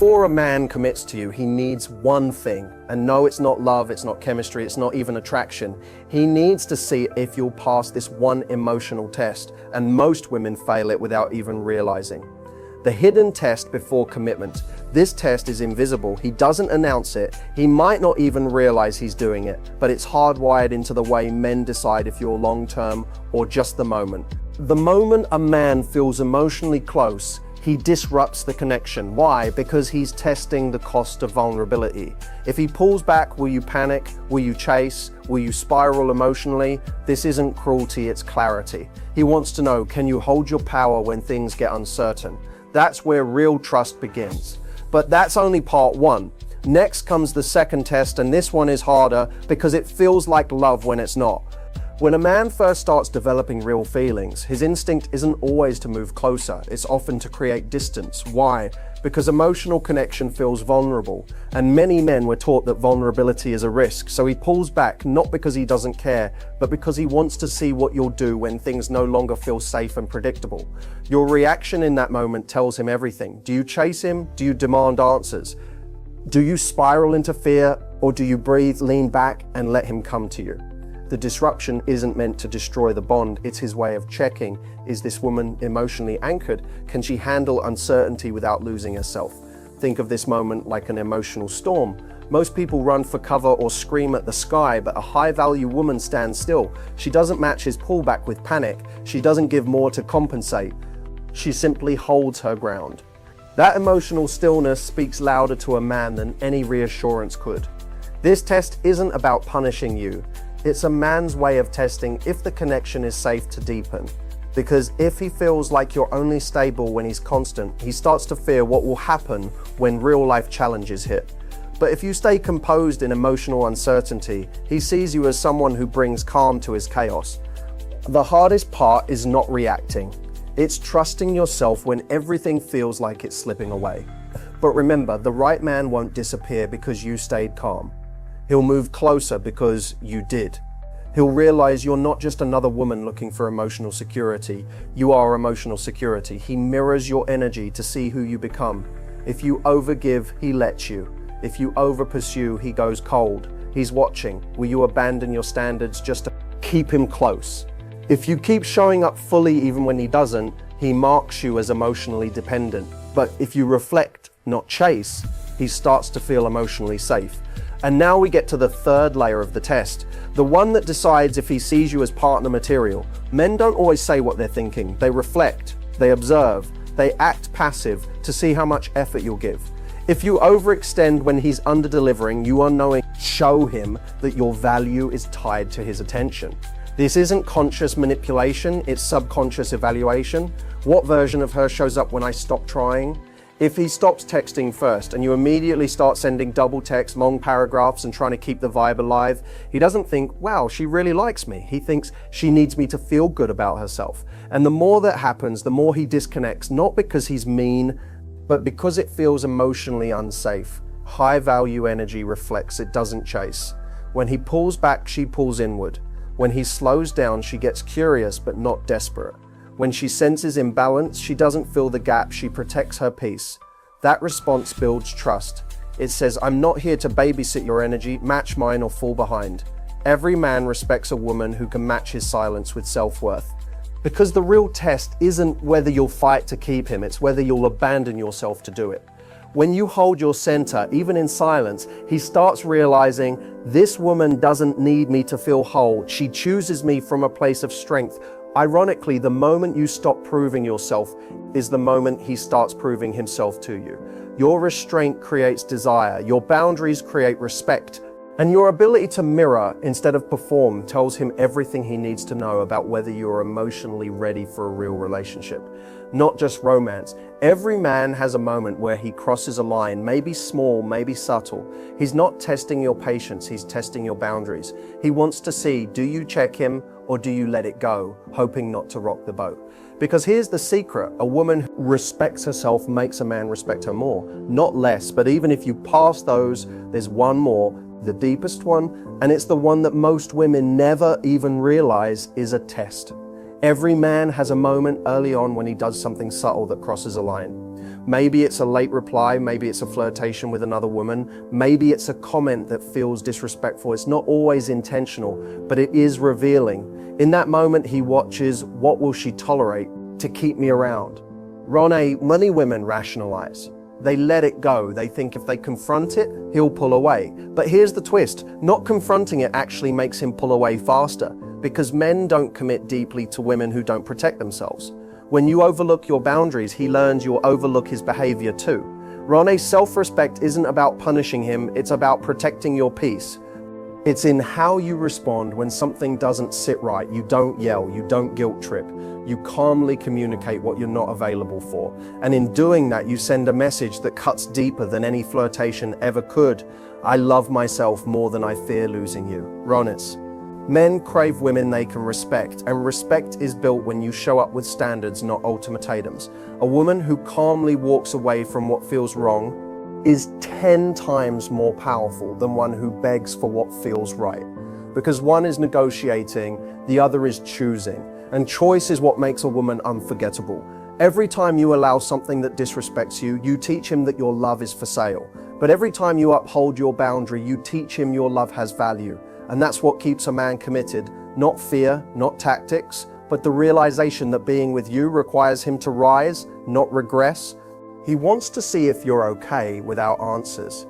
Before a man commits to you, he needs one thing. And no, it's not love, it's not chemistry, it's not even attraction. He needs to see if you'll pass this one emotional test, and most women fail it without even realizing. The hidden test before commitment. This test is invisible. He doesn't announce it. He might not even realize he's doing it, but it's hardwired into the way men decide if you're long-term or just the moment. The moment a man feels emotionally close, he disrupts the connection. Why? Because he's testing the cost of vulnerability. If he pulls back, will you panic? Will you chase? Will you spiral emotionally? This isn't cruelty, it's clarity. He wants to know, can you hold your power when things get uncertain? That's where real trust begins. But that's only part one. Next comes the second test, and this one is harder because it feels like love when it's not. When a man first starts developing real feelings, his instinct isn't always to move closer, it's often to create distance. Why? Because emotional connection feels vulnerable, and many men were taught that vulnerability is a risk, so he pulls back not because he doesn't care, but because he wants to see what you'll do when things no longer feel safe and predictable. Your reaction in that moment tells him everything. Do you chase him? Do you demand answers? Do you spiral into fear, or do you breathe, lean back, and let him come to you? The disruption isn't meant to destroy the bond, it's his way of checking, is this woman emotionally anchored? Can she handle uncertainty without losing herself? Think of this moment like an emotional storm. Most people run for cover or scream at the sky, but a high-value woman stands still. She doesn't match his pullback with panic. She doesn't give more to compensate. She simply holds her ground. That emotional stillness speaks louder to a man than any reassurance could. This test isn't about punishing you. It's a man's way of testing if the connection is safe to deepen. Because if he feels like you're only stable when he's constant, he starts to fear what will happen when real-life challenges hit. But if you stay composed in emotional uncertainty, he sees you as someone who brings calm to his chaos. The hardest part is not reacting. It's trusting yourself when everything feels like it's slipping away. But remember, the right man won't disappear because you stayed calm. He'll move closer because you did. He'll realize you're not just another woman looking for emotional security. You are emotional security. He mirrors your energy to see who you become. If you overgive, he lets you. If you over-pursue, he goes cold. He's watching. Will you abandon your standards just to keep him close? If you keep showing up fully even when he doesn't, he marks you as emotionally dependent. But if you reflect, not chase, he starts to feel emotionally safe. And now we get to the third layer of the test, the one that decides if he sees you as partner material. Men don't always say what they're thinking. They reflect, they observe, they act passive to see how much effort you'll give. If you overextend when he's under-delivering, you unknowingly show him that your value is tied to his attention. This isn't conscious manipulation, it's subconscious evaluation. What version of her shows up when I stop trying? If he stops texting first and you immediately start sending double text, long paragraphs and trying to keep the vibe alive, he doesn't think, wow, she really likes me. He thinks she needs me to feel good about herself. And the more that happens, the more he disconnects, not because he's mean, but because it feels emotionally unsafe. High value energy reflects, it doesn't chase. When he pulls back, she pulls inward. When he slows down, she gets curious but not desperate. When she senses imbalance, she doesn't fill the gap, she protects her peace. That response builds trust. It says, I'm not here to babysit your energy, match mine or fall behind. Every man respects a woman who can match his silence with self-worth. Because the real test isn't whether you'll fight to keep him, it's whether you'll abandon yourself to do it. When you hold your center, even in silence, he starts realizing, this woman doesn't need me to feel whole. She chooses me from a place of strength. Ironically, the moment you stop proving yourself is the moment he starts proving himself to you. Your restraint creates desire, your boundaries create respect, and your ability to mirror instead of perform tells him everything he needs to know about whether you're emotionally ready for a real relationship. Not just romance. Every man has a moment where he crosses a line, maybe small, maybe subtle. He's not testing your patience, he's testing your boundaries. He wants to see, do you check him or do you let it go, hoping not to rock the boat? Because here's the secret, a woman who respects herself makes a man respect her more, not less. But even if you pass those, there's one more, the deepest one, and it's the one that most women never even realize is a test. Every man has a moment early on when he does something subtle that crosses a line. Maybe it's a late reply, maybe it's a flirtation with another woman, maybe it's a comment that feels disrespectful. It's not always intentional, but it is revealing. In that moment, he watches, what will she tolerate to keep me around? Ronnie, many women rationalize. They let it go. They think if they confront it, he'll pull away. But here's the twist. Not confronting it actually makes him pull away faster, because men don't commit deeply to women who don't protect themselves. When you overlook your boundaries, he learns you'll overlook his behavior too. Ronnie's self-respect isn't about punishing him, it's about protecting your peace. It's in how you respond when something doesn't sit right. You don't yell, you don't guilt trip. You calmly communicate what you're not available for. And in doing that, you send a message that cuts deeper than any flirtation ever could. I love myself more than I fear losing you. Ronits. Men crave women they can respect, and respect is built when you show up with standards, not ultimatums. A woman who calmly walks away from what feels wrong is 10 times more powerful than one who begs for what feels right. Because one is negotiating, the other is choosing. And choice is what makes a woman unforgettable. Every time you allow something that disrespects you, you teach him that your love is for sale. But every time you uphold your boundary, you teach him your love has value. And that's what keeps a man committed. Not fear, not tactics, but the realization that being with you requires him to rise, not regress. He wants to see if you're okay without answers.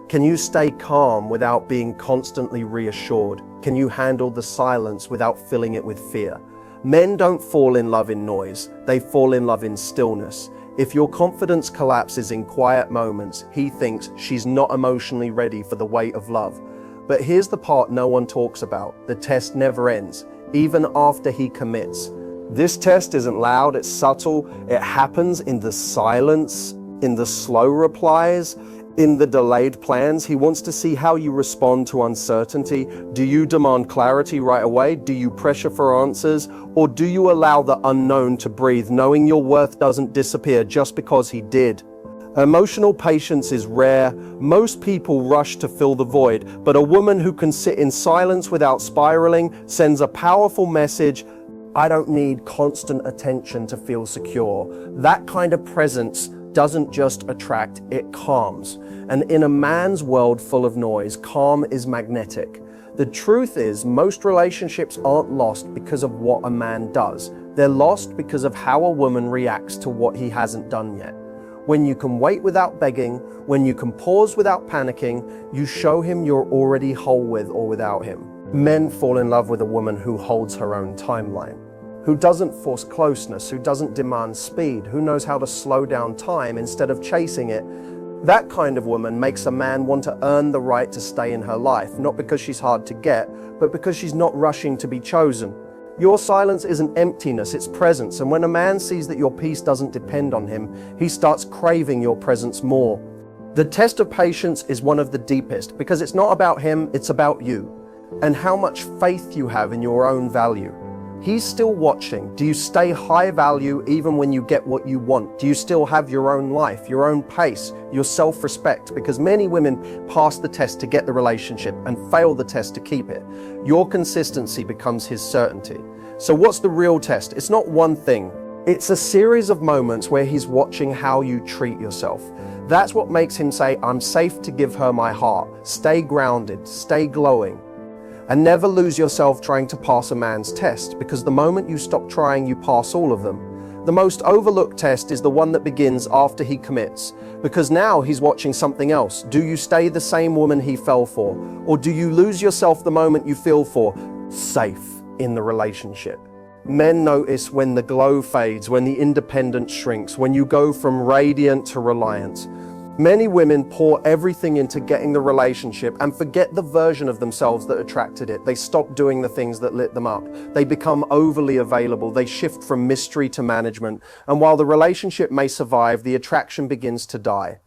Can you stay calm without being constantly reassured? Can you handle the silence without filling it with fear? Men don't fall in love in noise, they fall in love in stillness. If your confidence collapses in quiet moments, he thinks she's not emotionally ready for the weight of love. But here's the part no one talks about. The test never ends, even after he commits. This test isn't loud, it's subtle. It happens in the silence, in the slow replies, in the delayed plans. He wants to see how you respond to uncertainty. Do you demand clarity right away? Do you pressure for answers? Or do you allow the unknown to breathe, knowing your worth doesn't disappear just because he did? Emotional patience is rare. Most people rush to fill the void, but a woman who can sit in silence without spiraling sends a powerful message. I don't need constant attention to feel secure. That kind of presence doesn't just attract, it calms. And in a man's world full of noise, calm is magnetic. The truth is, most relationships aren't lost because of what a man does. They're lost because of how a woman reacts to what he hasn't done yet. When you can wait without begging, when you can pause without panicking, you show him you're already whole with or without him. Men fall in love with a woman who holds her own timeline, who doesn't force closeness, who doesn't demand speed, who knows how to slow down time instead of chasing it. That kind of woman makes a man want to earn the right to stay in her life, not because she's hard to get, but because she's not rushing to be chosen. Your silence isn't emptiness, it's presence. And when a man sees that your peace doesn't depend on him, he starts craving your presence more. The test of patience is one of the deepest, because it's not about him, it's about you, and how much faith you have in your own value. He's still watching. Do you stay high value even when you get what you want? Do you still have your own life, your own pace, your self-respect? Because many women pass the test to get the relationship and fail the test to keep it. Your consistency becomes his certainty. So what's the real test? It's not one thing. It's a series of moments where he's watching how you treat yourself. That's what makes him say, I'm safe to give her my heart. Stay grounded, stay glowing. And never lose yourself trying to pass a man's test, because the moment you stop trying, you pass all of them. The most overlooked test is the one that begins after he commits, because now he's watching something else. Do you stay the same woman he fell for? Or do you lose yourself the moment you feel safe in the relationship? Men notice when the glow fades, when the independence shrinks, when you go from radiant to reliant. Many women pour everything into getting the relationship and forget the version of themselves that attracted it. They stop doing the things that lit them up. They become overly available. They shift from mystery to management. And while the relationship may survive, the attraction begins to die.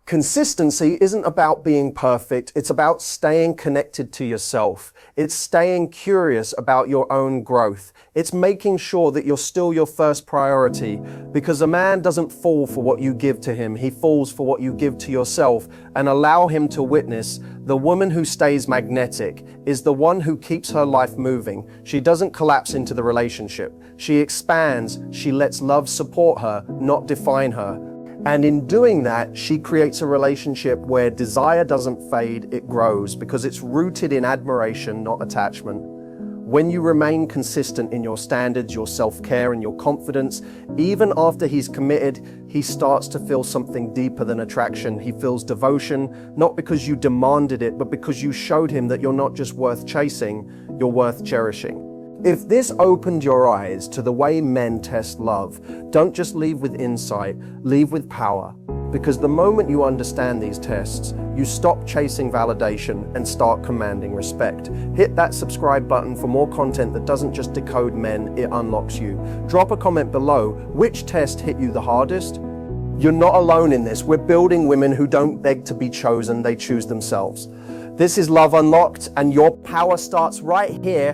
Consistency isn't about being perfect. It's about staying connected to yourself. It's staying curious about your own growth. It's making sure that you're still your first priority, because a man doesn't fall for what you give to him. He falls for what you give to yourself. And allow him to witness, the woman who stays magnetic is the one who keeps her life moving. She doesn't collapse into the relationship. She expands. She lets love support her, not define her. And in doing that, she creates a relationship where desire doesn't fade, it grows, because it's rooted in admiration, not attachment. When you remain consistent in your standards, your self-care, and your confidence, even after he's committed, he starts to feel something deeper than attraction. He feels devotion, not because you demanded it, but because you showed him that you're not just worth chasing, you're worth cherishing. If this opened your eyes to the way men test love, don't just leave with insight, leave with power. Because the moment you understand these tests, you stop chasing validation and start commanding respect. Hit that subscribe button for more content that doesn't just decode men, it unlocks you. Drop a comment below, which test hit you the hardest? You're not alone in this. We're building women who don't beg to be chosen, they choose themselves. This is Love Unlocked, and your power starts right here